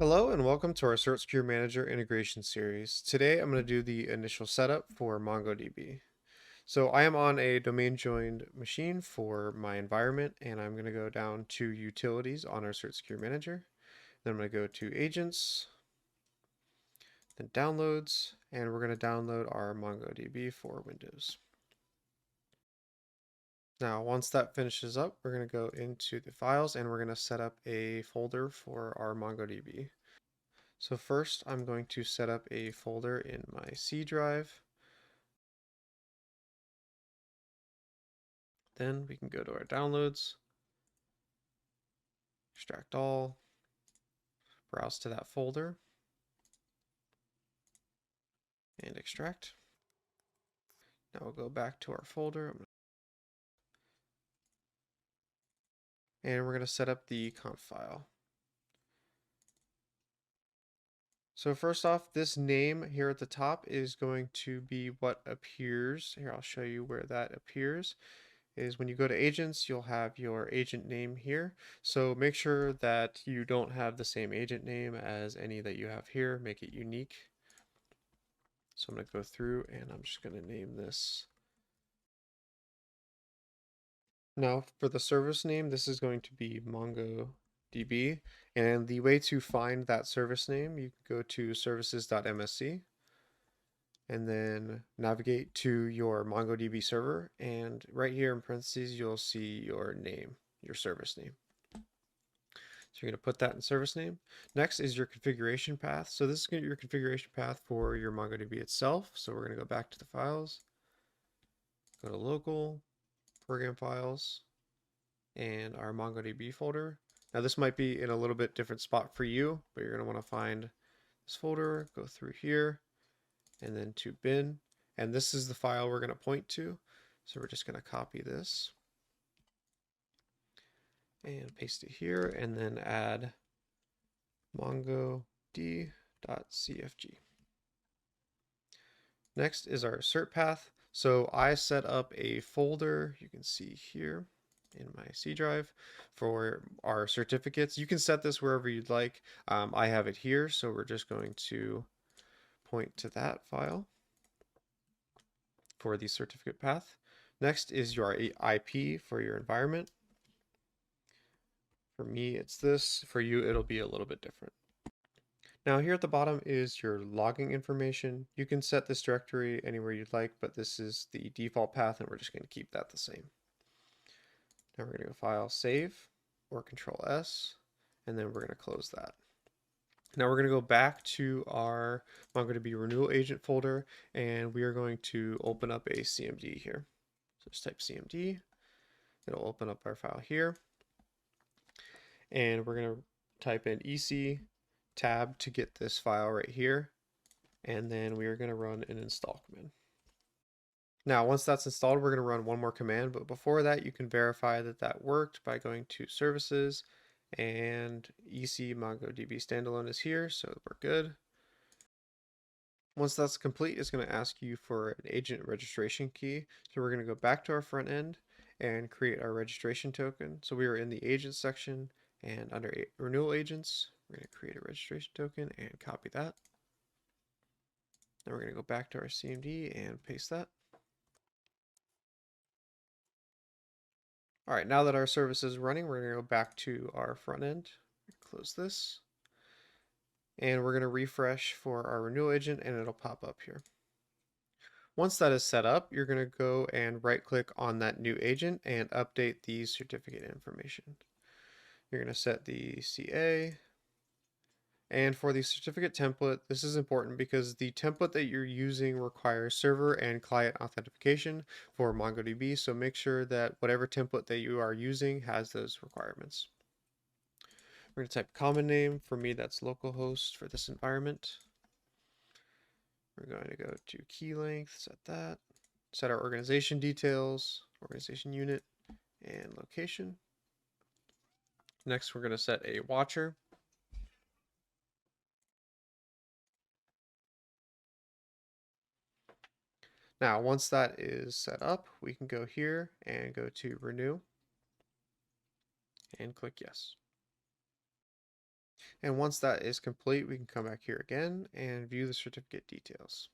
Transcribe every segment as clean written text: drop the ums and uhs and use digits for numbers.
Hello and welcome to our CertSecure Manager integration series. Today I'm going to do the initial setup for MongoDB. So I am on a domain joined machine for my environment, and I'm going to go down to utilities on our CertSecure Manager. Then I'm going to go to agents, then downloads, and we're going to download our MongoDB for Windows. Now, once that finishes up, we're going to go into the files and we're going to set up a folder for our MongoDB. So first, I'm going to set up a folder in my C drive. Then we can go to our downloads, extract all, browse to that folder, and extract. Now we'll go back to our folder, and we're going to set up the conf file. So first off, this name here at the top is going to be what appears. Here, I'll show you where that appears. Is when you go to agents, you'll have your agent name here. So make sure that you don't have the same agent name as any that you have here. Make it unique. So I'm going to go through and I'm just going to name this. Now for the service name, this is going to be MongoDB. And the way to find that service name, you can go to services.msc and then navigate to your MongoDB server. And right here in parentheses, you'll see your name, your service name. So you're going to put that in service name. Next is your configuration path. So this is going to be your configuration path for your MongoDB itself. So we're going to go back to the files, go to local, program files, and our MongoDB folder. Now this might be in a little bit different spot for you, but you're going to want to find this folder, go through here, and then to bin. And this is the file we're going to point to. So we're just going to copy this and paste it here, and then add mongodb.cfg. Next is our cert path. So I set up a folder, you can see here in my C drive, for our certificates. You can set this wherever you'd like. I have it here, so we're just going to point to that file for the certificate path. Next is your IP for your environment. For me, it's this. For you, it'll be a little bit different. Now here at the bottom is your logging information. You can set this directory anywhere you'd like, but this is the default path and we're just going to keep that the same. Now we're going to go File, Save, or Control S, and then we're going to close that. Now we're going to go back to our MongoDB Renewal Agent folder, and we are going to open up a CMD here. So just type CMD. It'll open up our file here. And we're going to type in EC tab to get this file right here. And then we are going to run an install command. Now, once that's installed, we're going to run one more command. But before that, you can verify that that worked by going to Services, and EC MongoDB standalone is here, so we're good. Once that's complete, it's going to ask you for an agent registration key. So we're going to go back to our front end and create our registration token. So we are in the agents section, and under renewal agents, we're going to create a registration token and copy that. Then we're going to go back to our CMD and paste that. All right, now that our service is running, we're going to go back to our front end, close this, and we're going to refresh for our renewal agent, and it'll pop up here. Once that is set up, you're going to go and right-click on that new agent and update the certificate information. You're going to set the CA. And for the certificate template, this is important because the template that you're using requires server and client authentication for MongoDB. So make sure that whatever template that you are using has those requirements. We're going to type common name. For me, that's localhost for this environment. We're going to go to key length, set that. Set our organization details, organization unit, and location. Next, we're going to set a watcher. Now, once that is set up, we can go here and go to Renew and click Yes. And once that is complete, we can come back here again and view the certificate details.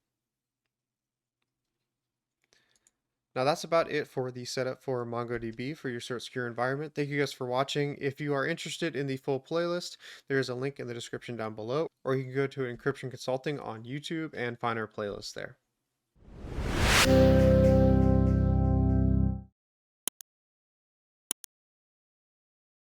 Now that's about it for the setup for MongoDB for your CertSecure environment. Thank you guys for watching. If you are interested in the full playlist, there is a link in the description down below, or you can go to Encryption Consulting on YouTube and find our playlist there.